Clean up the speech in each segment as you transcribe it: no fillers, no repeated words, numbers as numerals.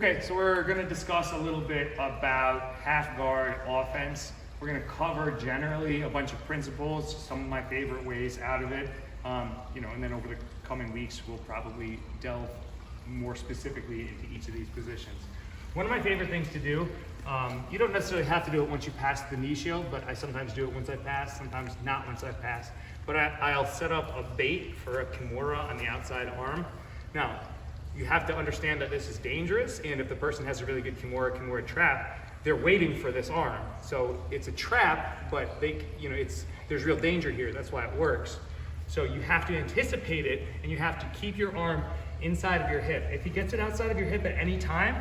Okay, so we're going to discuss a little bit about half guard offense. We're going to cover generally a bunch of principles, some of my favorite ways out of it, and then over the coming weeks we'll probably delve more specifically into each of these positions. One of my favorite things to do, you don't necessarily have to do it once you pass the knee shield, but I sometimes do it once I pass, sometimes not once I pass. But I'll set up a bait for a Kimura on the outside arm. Now, you have to understand that this is dangerous, and if the person has a really good Kimura Trap, they're waiting for this arm. So it's a trap, but there's real danger here. That's why it works. So you have to anticipate it, and you have to keep your arm inside of your hip. If he gets it outside of your hip at any time,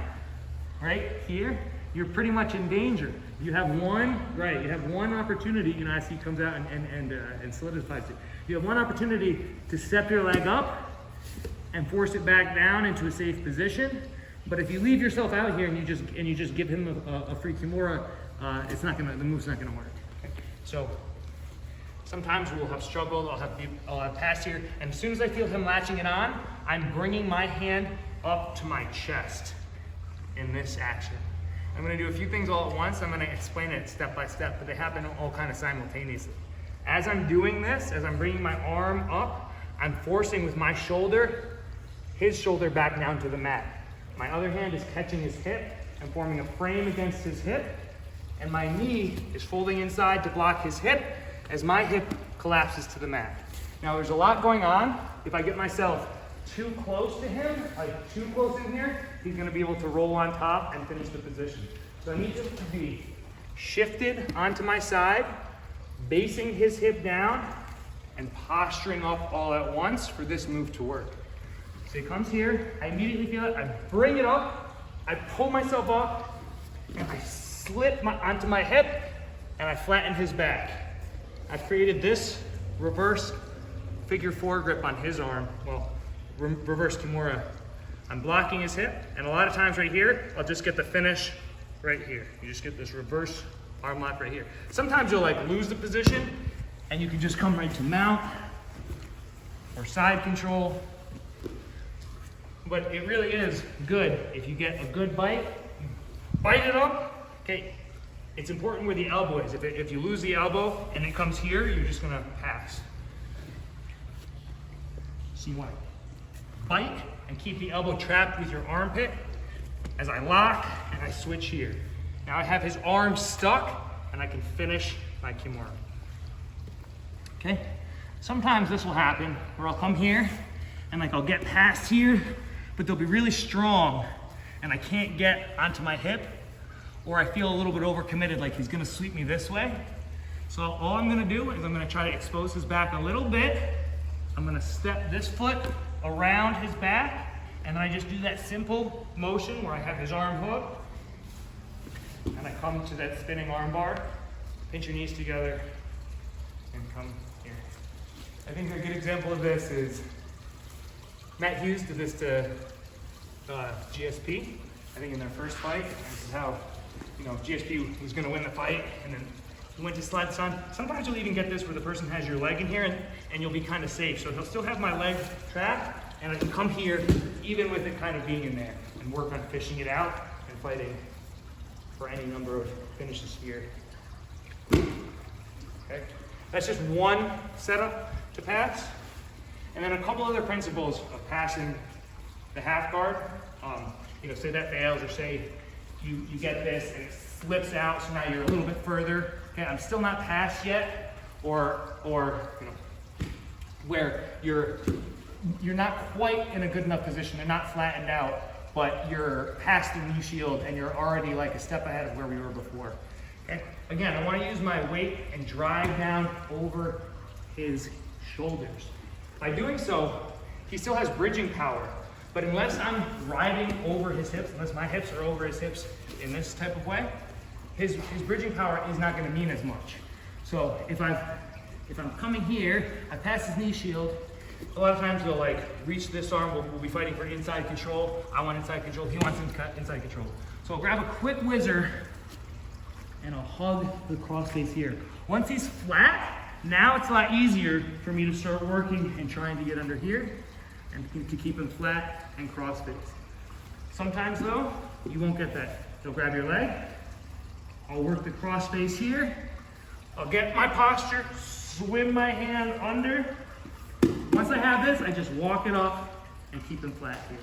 right here, you're pretty much in danger. You have one opportunity, as he comes out and solidifies it. You have one opportunity to step your leg up and force it back down into a safe position. But if you leave yourself out here and you just give him a free Kimura, the move's not gonna work. Okay? So sometimes we'll have struggled, I'll have pass here, and as soon as I feel him latching it on, I'm bringing my hand up to my chest in this action. I'm gonna do a few things all at once. I'm gonna explain it step by step, but they happen all kind of simultaneously. As I'm doing this, as I'm bringing my arm up, I'm forcing with my shoulder, his shoulder back down to the mat. My other hand is catching his hip and forming a frame against his hip, and my knee is folding inside to block his hip as my hip collapses to the mat. Now there's a lot going on. If I get myself too close to him, like too close in here, he's gonna be able to roll on top and finish the position. So I need him to be shifted onto my side, basing his hip down, and posturing up all at once for this move to work. So he comes here, I immediately feel it, I bring it up, I pull myself up, and I slip onto my hip, and I flatten his back. I've created this reverse figure 4 grip on his arm, reverse Kimura. I'm blocking his hip, and a lot of times right here, I'll just get the finish right here. You just get this reverse arm lock right here. Sometimes you'll lose the position, and you can just come right to mount or side control. But it really is good if you get a good bite it up. Okay, it's important where the elbow is. If you lose the elbow and it comes here, you're just gonna pass. So you want to bite and keep the elbow trapped with your armpit as I lock and I switch here. Now I have his arm stuck and I can finish my Kimura. Okay, sometimes this will happen where I'll come here and I'll get past here, but they'll be really strong and I can't get onto my hip, or I feel a little bit overcommitted, like he's gonna sweep me this way. So all I'm gonna do is I'm gonna try to expose his back a little bit. I'm gonna step this foot around his back, and then I just do that simple motion where I have his arm hooked, and I come to that spinning arm bar, pinch your knees together, and come here. I think a good example of this is Matt Hughes did this to GSP, I think in their first fight. This is how, GSP was gonna win the fight, and then he went to slide this on. Sometimes you'll even get this where the person has your leg in here and you'll be kind of safe. So he'll still have my leg trapped, and I can come here even with it kind of being in there and work on fishing it out and fighting for any number of finishes here. Okay, that's just one setup to pass. And then a couple other principles of passing the half guard. Say that fails, or say you get this and it slips out, so now you're a little bit further. Okay, I'm still not passed yet, or where you're not quite in a good enough position, they're not flattened out, but you're past the knee shield and you're already a step ahead of where we were before. Okay, again, I want to use my weight and drive down over his shoulders. By doing so, he still has bridging power, but unless I'm riding over his hips, unless my hips are over his hips in this type of way, his bridging power is not going to mean as much. So if I'm coming here, I pass his knee shield, a lot of times they'll reach this arm, we'll be fighting for inside control. I want inside control, he wants inside control. So I'll grab a quick whizzer and I'll hug the cross face here. Once he's flat, now it's a lot easier for me to start working and trying to get under here and to keep him flat and cross face. Sometimes though, you won't get that. You'll grab your leg. I'll work the cross face here. I'll get my posture, swim my hand under. Once I have this, I just walk it up and keep them flat here.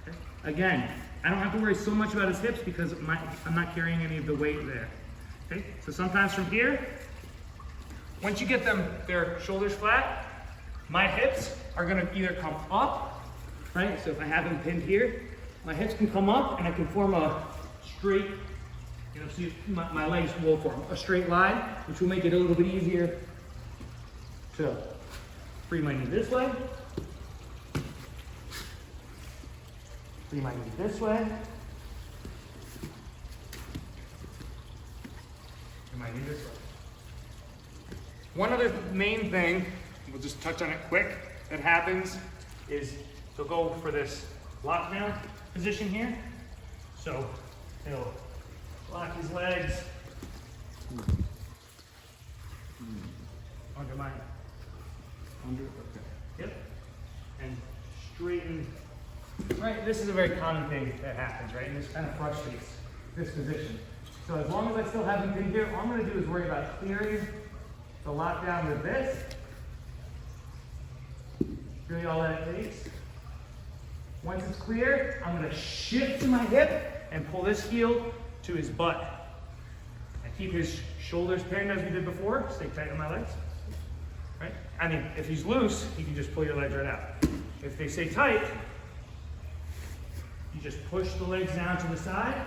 Okay? Again, I don't have to worry so much about his hips because I'm not carrying any of the weight there. Okay? So sometimes from here, once you get their shoulders flat, my hips are gonna either come up, right? So if I have them pinned here, my hips can come up and I can form a straight, you know, so my legs will form a straight line, which will make it a little bit easier to free my knee this way, free my knee this way, and my knee this way. One other main thing, we'll just touch on it quick, that happens is he'll go for this lockdown position here. So he'll lock his legs under my, okay. Yep. And straighten. Right, this is a very common thing that happens, right? And this kind of frustrates this position. So as long as I still have him pinned here, all I'm gonna do is worry about clearing the lockdown with this. Really all that it takes. Once it's clear, I'm gonna shift to my hip and pull this heel to his butt. And keep his shoulders pinned as we did before. Stay tight on my legs. Right? I mean, if he's loose, you can just pull your legs right out. If they stay tight, you just push the legs down to the side,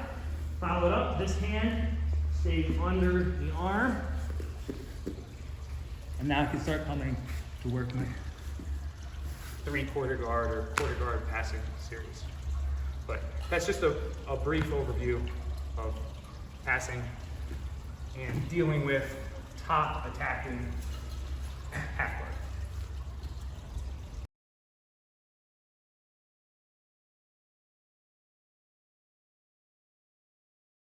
follow it up. This hand stays under the arm. And now I can start coming to work my 3/4 guard or quarter guard passing series. But that's just a brief overview of passing and dealing with top attacking half guard.